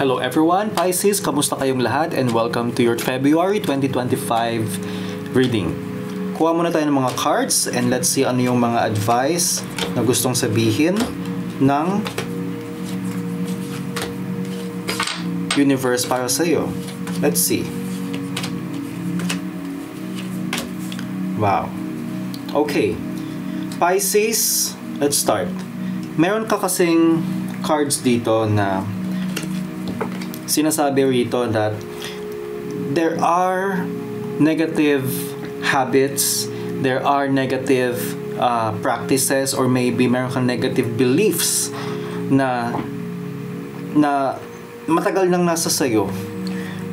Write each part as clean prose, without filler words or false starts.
Hello everyone, Pisces, kamusta kayong lahat and welcome to your February 2025 reading. Kuha muna tayo ng mga cards and let's see ano yung mga advice na gustong sabihin ng universe para sa iyo. Let's see. Wow. Okay. Pisces, let's start. Meron ka kasing cards dito na sinasabi rito that there are negative habits, there are negative practices, or maybe meron kang negative beliefs na matagal nang nasa sayo.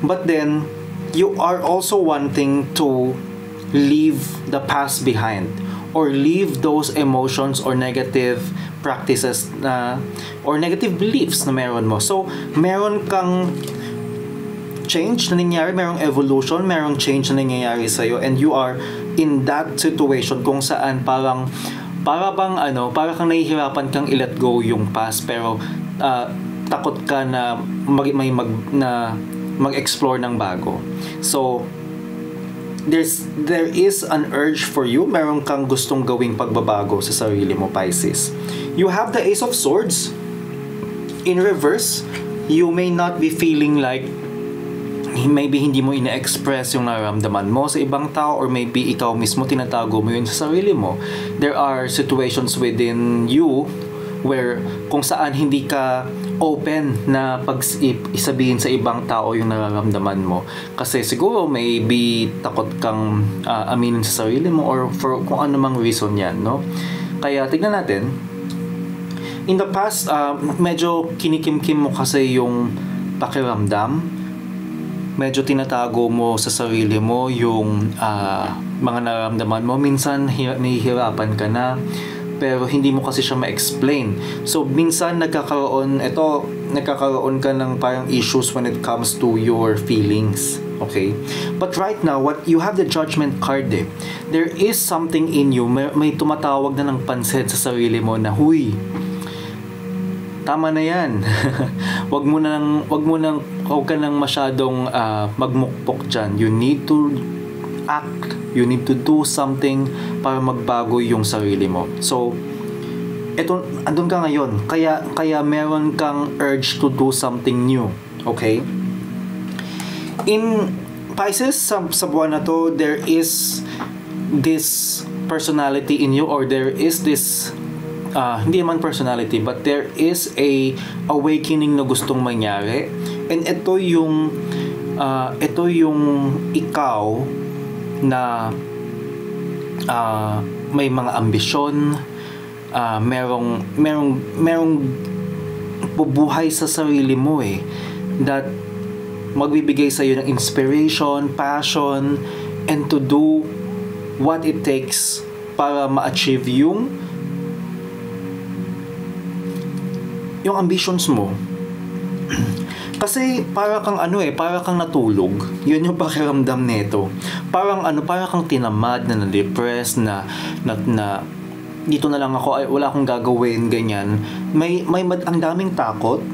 But then, you are also wanting to leave the past behind or leave those emotions or negative practices or negative beliefs na meron mo. So, meron kang change na nangyayari, merong evolution, merong change na nangyayari sa'yo, and you are in that situation kung saan para kang nahihirapan kang i-let go yung past, pero takot ka na mag-explore ng bago. So, there is an urge for you, meron kang gustong gawing pagbabago sa sarili mo, Pisces. You have the Ace of Swords in reverse. You may not be feeling like maybe hindi mo ina-express yung nararamdaman mo sa ibang tao, or maybe ikaw mismo tinatago mo yun sa sarili mo. There are situations within you where kung saan hindi ka open na isabihin sa ibang tao yung nararamdaman mo. Kasi siguro maybe takot kang aminin sa sarili mo, or for kung ano mang reason yan, no? Kaya tignan natin. In the past, medyo kinikimkim mo kasi yung pakiramdam. Medyo tinatago mo sa sarili mo yung mga nararamdaman mo. Minsan nahihirapan ka na, pero hindi mo kasi siya ma-explain. So, minsan nagkakaroon ka ng parang issues when it comes to your feelings. Okay? But right now, what you have the Judgment card eh. There is something in you, may tumatawag na ng pansin sa sarili mo na, huy, tama na yan. Wag ka nang masyadong magmukpok dyan. You need to act. You need to do something para magbago yung sarili mo. So, andun ka ngayon. Kaya meron kang urge to do something new. Okay? In Pisces, sa buwan na to, there is this personality in you, or there is this hindi man personality, but there is a awakening na gustong mangyari, and ito yung ikaw na may mga ambisyon, merong bubuhay sa sarili mo that magbibigay sa iyo ng inspiration, passion, and to do what it takes para ma-achieve yung ambitions mo. Kasi para kang natulog. Yun yung pakiramdam nito. Para kang tinamad, na na-depressed, na dito na lang ako, wala akong gagawin, ganyan. Ang daming takot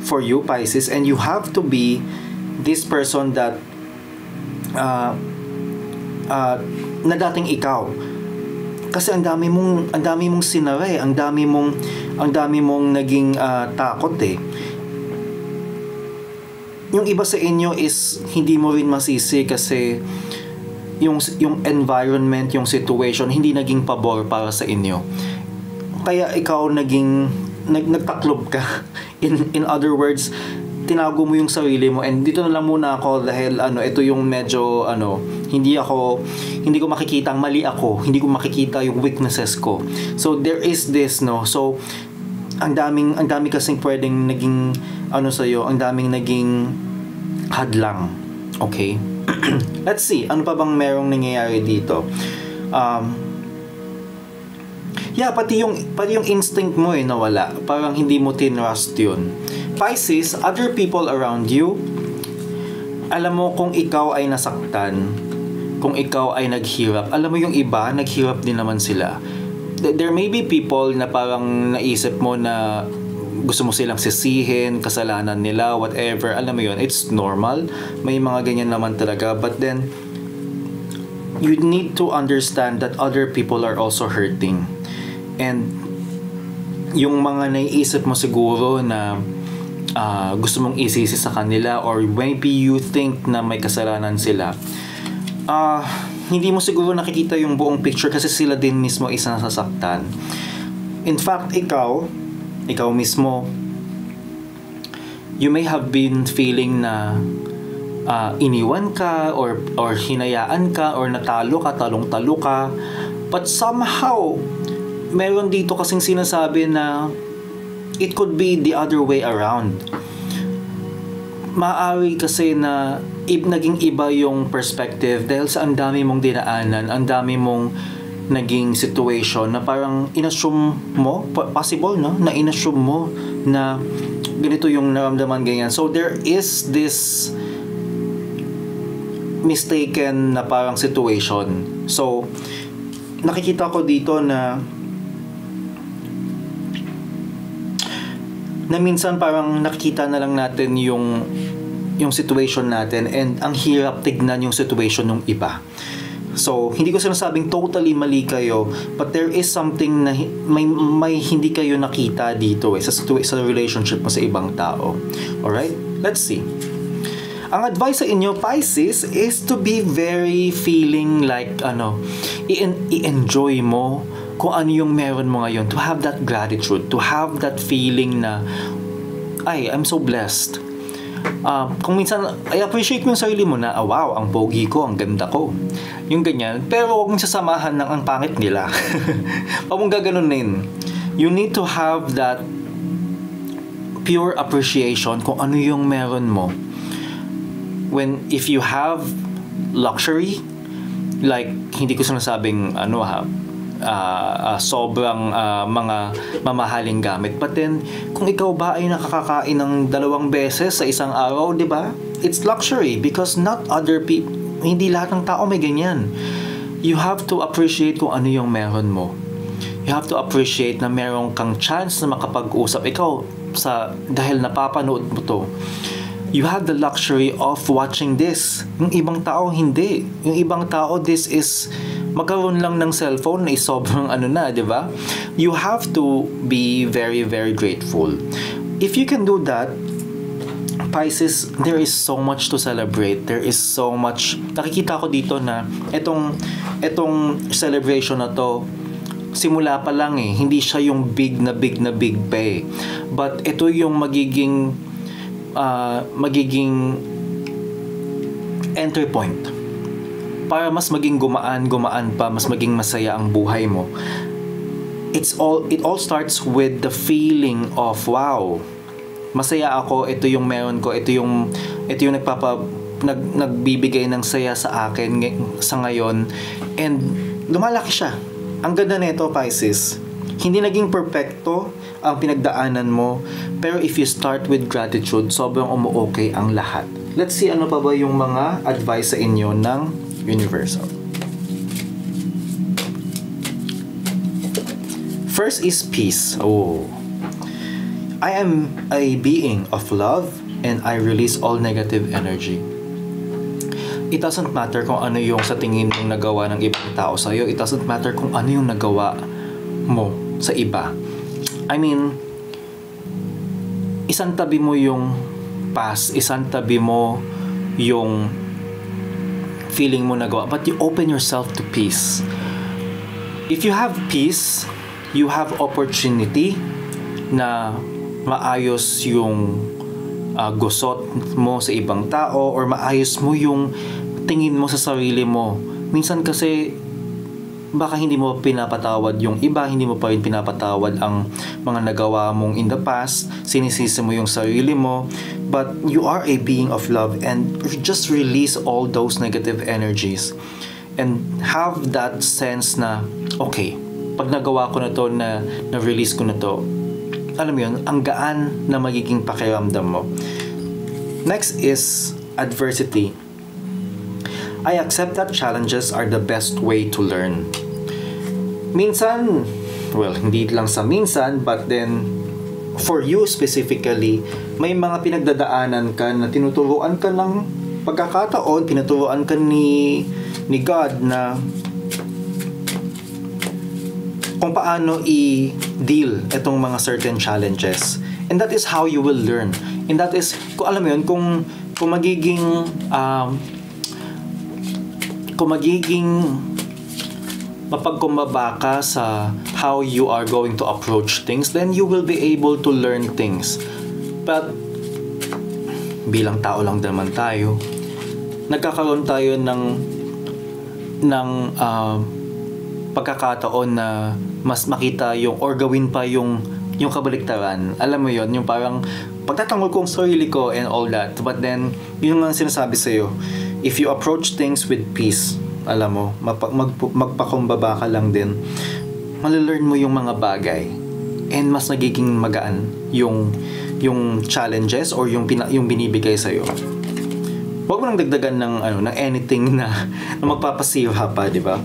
for you, Pisces, and you have to be this person that na dating ikaw. Kasi ang dami mong sinara ang dami mong naging takot Yung iba sa inyo is hindi mo rin masisi kasi yung environment, yung situation hindi naging pabor para sa inyo. Kaya ikaw nagtaklob ka. In other words, tinago mo yung sarili mo, and dito na lang muna ako dahil ito yung medyo hindi ko makikita ang mali ako, hindi ko makikita yung weaknesses ko. So there is this, no. So ang dami kasing pwedeng naging sa iyo, ang daming naging hadlang. Okay? Let's see, ano pa bang merong nangyayari dito? Pati yung instinct mo nawala. Parang hindi mo tinrust yun. Pisces, other people around you, alam mo kung ikaw ay nasaktan, kung ikaw ay naghirap, alam mo yung iba, naghirap din naman sila. There may be people na parang naisip mo na gusto mo silang sisihin, kasalanan nila, whatever, alam mo yun, it's normal. May mga ganyan naman talaga. But then, you need to understand that other people are also hurting. And yung mga naiisip mo siguro na gusto mong isisi sa kanila, or maybe you think na may kasalanan sila, hindi mo siguro nakikita yung buong picture kasi sila din mismo isa nasasaktan. In fact, ikaw mismo, you may have been feeling na iniwan ka, or hinayaan ka, or natalo ka, talong-talo ka. But somehow, meron dito kasing sinasabi na it could be the other way around. Maaari kasi na naging iba yung perspective dahil sa ang dami mong dinaanan, ang dami mong naging situation na parang inassume mo, possible, no? Na inassume mo na ganito yung naramdaman, ganyan. So there is this mistaken na parang situation. So nakikita ko dito na minsan parang nakikita na lang natin yung situation natin, and ang hirap tignan yung situation ng iba. So, hindi ko sinasabing totally mali kayo, but there is something na may hindi kayo nakita dito sa relationship mo sa ibang tao. Alright? Let's see. Ang advice sa inyo, Pisces, is to be very feeling like, i-enjoy mo kung ano yung meron mo ngayon. To have that gratitude, to have that feeling na, I'm so blessed. Kung minsan, appreciate mo yung sarili mo na, wow, ang pogi ko, ang ganda ko. Yung ganyan. Pero huwag mong sasamahan ng ang pangit nila. Huwag mong gaganunin. You need to have that pure appreciation kung ano yung meron mo. If you have luxury, like, hindi ko sinasabing, sobrang mga mamahaling gamit. But then, kung ikaw ba ay nakakakain ng 2 beses sa isang araw, di ba? It's luxury because not other people, hindi lahat ng tao may ganyan. You have to appreciate kung ano yung meron mo. You have to appreciate na meron kang chance na makapag-usap. Ikaw, dahil napapanood mo to, you have the luxury of watching this. Yung ibang tao, hindi. Yung ibang tao, this is magkaroon lang ng cellphone na sobrang di ba? You have to be very, very grateful. If you can do that, Pisces, there is so much to celebrate. There is so much. Nakikita ko dito na etong celebration na to, simula pa lang hindi siya yung big na big pa But ito yung magiging entry point para mas maging gumaan pa, mas maging masaya ang buhay mo. It all starts with the feeling of, wow, masaya ako, ito yung meron ko, ito yung nagbibigay ng saya sa akin sa ngayon, and lumalaki siya. Ang ganda nito, Pisces. Hindi naging perfecto ang pinagdaanan mo, pero if you start with gratitude, sobrang umu-okay ang lahat. Let's see ano pa ba yung mga advice sa inyo ng Universal. First is peace. I am a being of love and I release all negative energy. It doesn't matter kung ano yung sa tingin mong nagawa ng ibang tao sa'yo. It doesn't matter kung ano yung nagawa mo sa iba. I mean, isang tabi mo yung past, isang tabi mo yung feeling mo nagawa, but you open yourself to peace. If you have peace, you have opportunity na maayos yung gusot mo sa ibang tao, or maayos mo yung tingin mo sa sarili mo. Minsan kasi baka hindi mo pinapatawad yung iba, hindi mo pa rin pinapatawad ang mga nagawa mong in the past, sinisisi mo yung sarili mo, but you are a being of love, and just release all those negative energies and have that sense na, okay, pag nagawa ko na to, na-release ko na to, alam mo yun, ang gaan na magiging pakiramdam mo. Next is adversity. I accept that challenges are the best way to learn. Minsan, well, hindi lang sa minsan, but then for you specifically, may mga pinagdadaanan ka na tinuturuan ka ng pagkakataon, tinuturuan ka ni God na kung paano i-deal itong mga certain challenges. And that is how you will learn. And that is, kung alam mo yun, kung magiging mapagkumbaba ka sa how you are going to approach things, then you will be able to learn things. But bilang tao lang naman tayo, nagkakaroon tayo ng pagkakataon na mas makita yung or gawin pa yung kabaliktaran. Alam mo yon, yung parang pagtatanggol ko ang sarili ko and all that. But then, yun ang sinasabi sa'yo, if you approach things with peace, alam mo, magpakumbaba ka lang din, malalearn mo yung mga bagay and mas nagiging magaan yung challenges or yung binibigay sa'yo. Huwag mo nang dagdagan ng anything na magpapasira pa, di ba?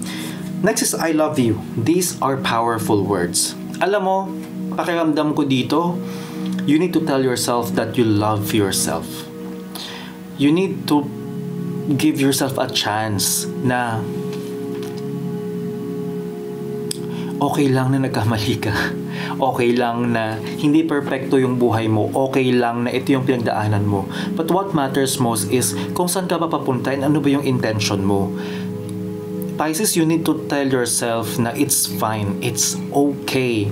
Next is, I love you. These are powerful words. Alam mo, pakiramdam ko dito, you need to tell yourself that you love yourself. You need to give yourself a chance na okay lang na nagkamali ka. Okay lang na hindi perfecto yung buhay mo. Okay lang na ito yung pinagdaanan mo. But what matters most is kung saan ka ba papunta and ano ba yung intention mo. Pisces, you need to tell yourself na it's fine, it's okay.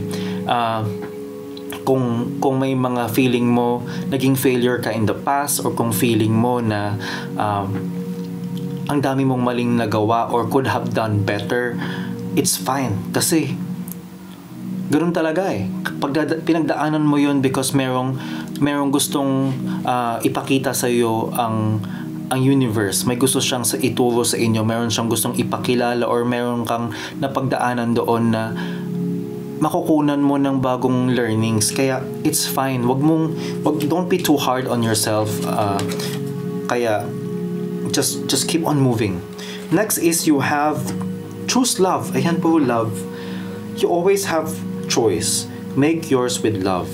Kung may mga feeling mo naging failure ka in the past, or kung feeling mo na ang dami mong maling nagawa or could have done better, it's fine. Kasi ganoon talaga eh. Pinagdaanan mo yun because merong gustong ipakita sa iyo ang universe. May gusto siyang ituro sa inyo, meron siyang gustong ipakilala, or meron kang napagdaanan doon na makukunan mo ng bagong learnings. Kaya it's fine. Don't be too hard on yourself. Kaya just keep on moving. Next is you have choose love. Ayan po, love. You always have choice. Make yours with love.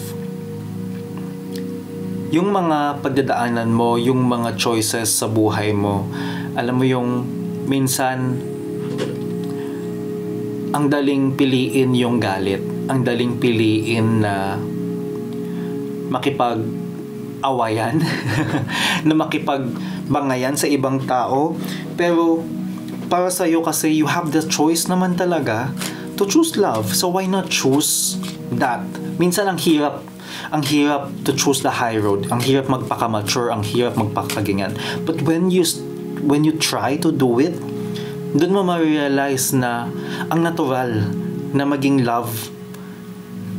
Yung mga pagdadaanan mo, yung mga choices sa buhay mo, alam mo yung minsan ang daling piliin yung galit, ang daling piliin na makipag-awayan, na makipagbangayan sa ibang tao. Pero para sa'yo kasi you have the choice naman talaga to choose love. So why not choose that? Minsan ang hirap to choose the high road. Ang hirap magpaka-mature, ang hirap magpakagingan. But when you try to do it, doon mo ma-realize na ang natural na maging love,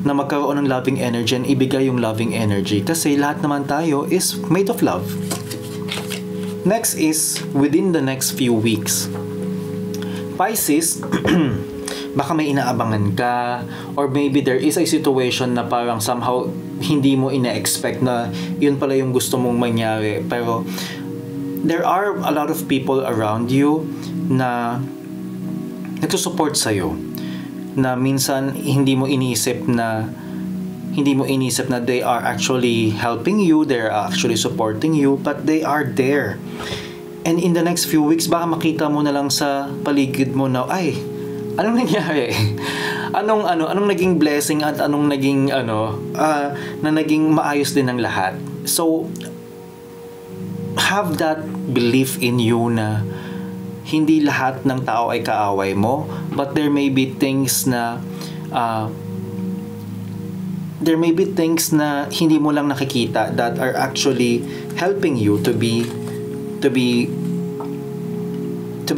na magkaroon ng loving energy and ibigay yung loving energy. Kasi lahat naman tayo is made of love. Next is, within the next few weeks, Pisces, baka may inaabangan ka, or maybe there is a situation na parang somehow hindi mo ina-expect na yun pala yung gusto mong mangyari. Pero there are a lot of people around you na nagsusupport sa'yo, na minsan hindi mo inisip na they are actually helping you, they are actually supporting you, but they are there. And in the next few weeks, baka makita mo na lang sa paligid mo na, ay, anong nangyari? Anong naging blessing at anong naging na naging maayos din ang lahat. So have that belief in you na hindi lahat ng tao ay kaaway mo, but there may be things na hindi mo lang nakikita that are actually helping you to be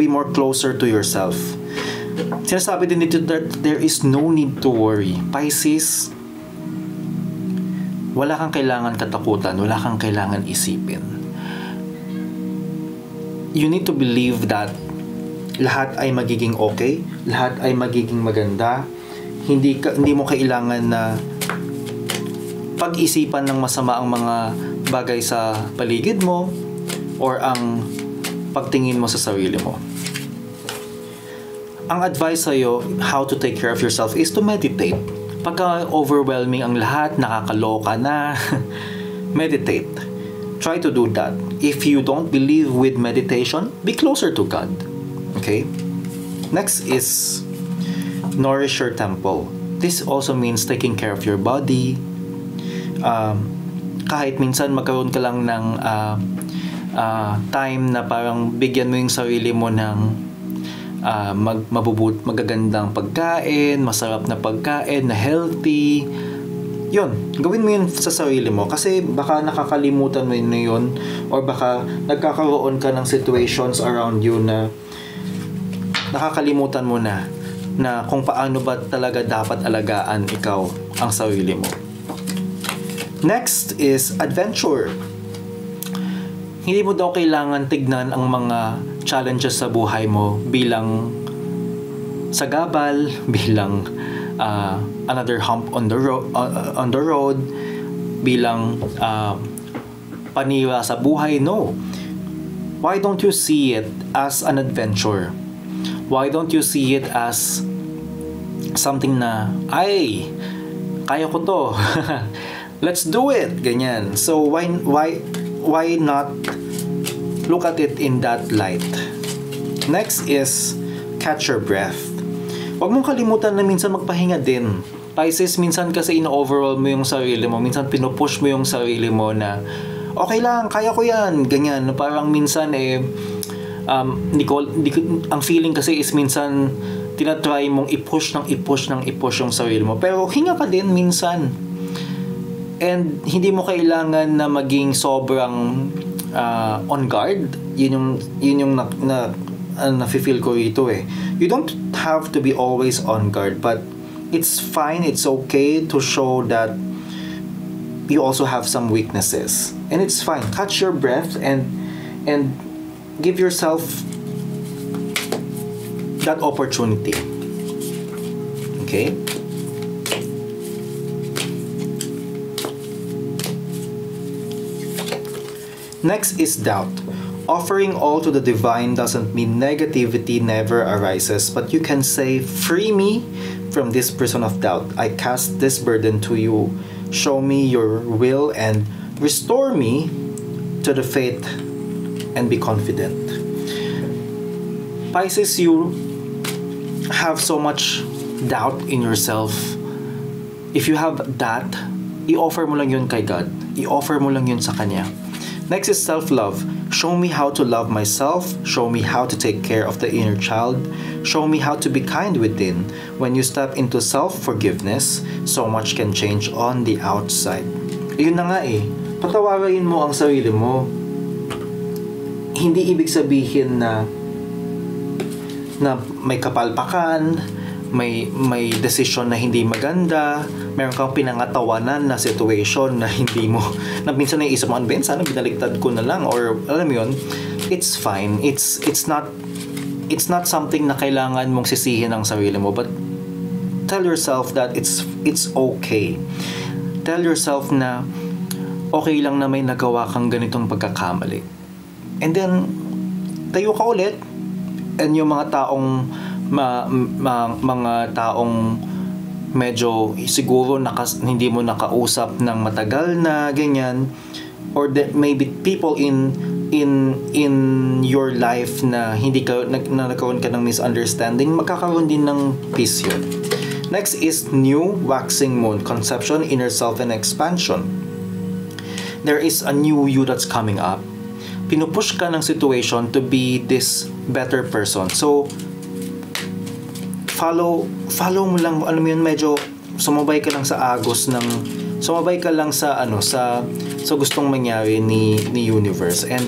more closer to yourself. Sinasabi din dito that there is no need to worry. Pisces, wala kang kailangan katakutan, wala kang kailangan isipin. You need to believe that lahat ay magiging okay, lahat ay magiging maganda. Hindi mo kailangan na pag-isipan ng masama ang mga bagay sa paligid mo or ang pagtingin mo sa sarili mo. Ang advice sa'yo, how to take care of yourself, is to meditate. Pagka overwhelming ang lahat, nakakaloka na, meditate. Try to do that. If you don't believe with meditation, be closer to God. Okay? Next is nourish your temple. This also means taking care of your body. Kahit minsan magkaroon ka lang ng time na parang bigyan mo yung sarili mo ng magagandang pagkain, masarap na pagkain, na healthy. Yun, gawin mo yun sa sarili mo kasi baka nakakalimutan mo yun or baka nagkakaroon ka ng situations around you na nakakalimutan mo na kung paano ba talaga dapat alagaan ikaw ang sarili mo. Next is adventure. Hindi mo daw kailangan tignan ang mga challenges sa buhay mo bilang sagabal, bilang another hump on the road, bilang panira sa buhay. No. Why don't you see it as an adventure? Why don't you see it as something na, ay, kaya ko to. Let's do it. Ganyan. So why not look at it in that light? Next is catch your breath. Huwag mong kalimutan na minsan magpahinga din. Pisces, minsan kasi in-overall mo yung sarili mo. Minsan pinupush mo yung sarili mo na okay lang, kaya ko yan. Ganyan. Parang minsan ang feeling kasi is minsan tinatry mong i-push yung sarili mo. Pero hinga ka din minsan. And hindi mo kailangan na maging sobrang on guard. Yun yung nafe-feel ko ito eh. You don't have to be always on guard, but it's fine, it's okay to show that you also have some weaknesses. And it's fine. Catch your breath and give yourself that opportunity. Okay? Next is doubt. Offering all to the divine doesn't mean negativity never arises, but you can say, free me from this prison of doubt. I cast this burden to you. Show me your will and restore me to the faith and be confident. Pisces, you have so much doubt in yourself. If you have that, i-offer mo lang yun kay God. I-offer mo lang yun sa Kanya. Next is self-love. Show me how to love myself. Show me how to take care of the inner child. Show me how to be kind within. When you step into self-forgiveness, so much can change on the outside. Yun na nga eh. Patawarin mo ang sarili mo. Hindi ibig sabihin na may kapalpakan, may decision na hindi maganda, meron kang pinangatawanan na situation na hindi mo, na minsan naiisip mo, Ben, sana binaliktad ko na lang, or alam mo yun, it's fine. It's not something na kailangan mong sisihin ang sarili mo, but tell yourself that it's okay. Tell yourself na okay lang na may nagawa kang ganitong pagkakamali. And then, tayo ka ulit, and yung mga taong mga taong medyo siguro hindi mo nakausap ng matagal na ganyan, or maybe people in your life na hindi ka nagkaroon ka ng misunderstanding, magkakaroon din ng peace yun. Next is new waxing moon, conception, inner self, and expansion. There is a new you that's coming up. Pinupush ka ng situation to be this better person. So follow mo lang, alam mo yun, medyo sumabay ka lang sa agos ng, sumabay ka lang sa gustong mangyari ni universe, and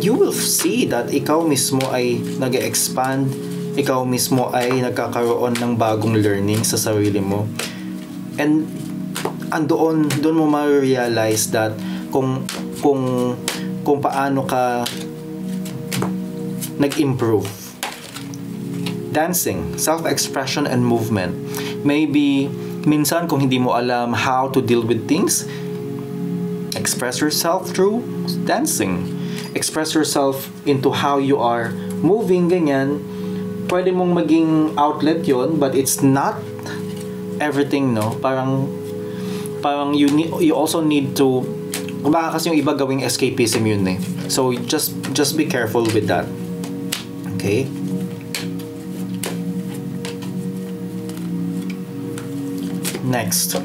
you will see that ikaw mismo ay nag-expand, ikaw mismo ay nagkakaroon ng bagong learning sa sarili mo, and doon mo ma-realize that kung paano ka nag-improve. Dancing, self-expression and movement. Maybe minsan kung hindi mo alam how to deal with things, express yourself through dancing. Express yourself into how you are moving, ganyan. Pwede mong maging outlet yon, but it's not everything, no? Parang you also need to, baka kasi yung iba gawing escapism yun eh. So just be careful with that. Okay? Next.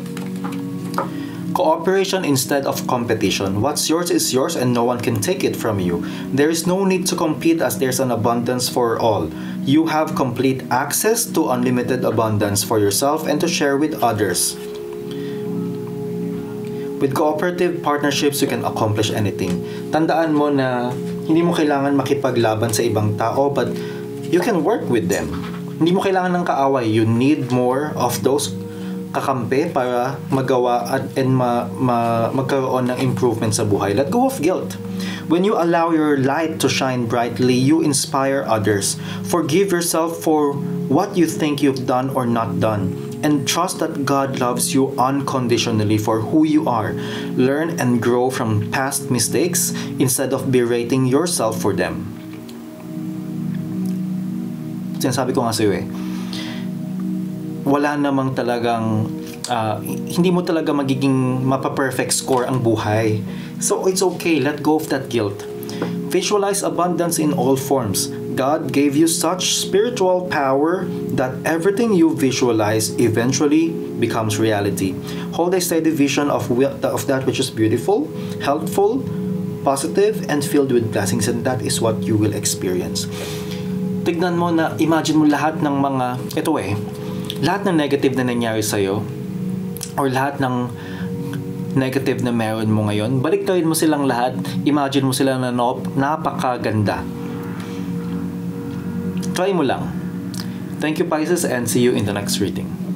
Cooperation instead of competition. What's yours is yours and no one can take it from you. There is no need to compete as there's an abundance for all. You have complete access to unlimited abundance for yourself and to share with others. With cooperative partnerships, you can accomplish anything. Tandaan mo na hindi mo kailangan makipaglaban sa ibang tao, but you can work with them. Hindi mo kailangan ng kaaway. You need more of those kakampi para magawa and magkaroon ng improvement sa buhay. Let go of guilt. When you allow your light to shine brightly, you inspire others. Forgive yourself for what you think you've done or not done, and trust that God loves you unconditionally for who you are. Learn and grow from past mistakes instead of berating yourself for them. Sinasabi ko nga sa'yo wala namang talagang hindi mo talaga magiging mapa-perfect score ang buhay. So it's okay, let go of that guilt. Visualize abundance in all forms. God gave you such spiritual power that everything you visualize eventually becomes reality. Hold a steady vision of that which is beautiful, helpful, positive, and filled with blessings, and that is what you will experience. Tignan mo na, imagine mo lahat ng mga, lahat ng negative na nangyari sa'yo, or lahat ng negative na meron mo ngayon, baliktarin mo silang lahat, imagine mo sila na napakaganda. Try mo lang. Thank you, Pisces, and see you in the next reading.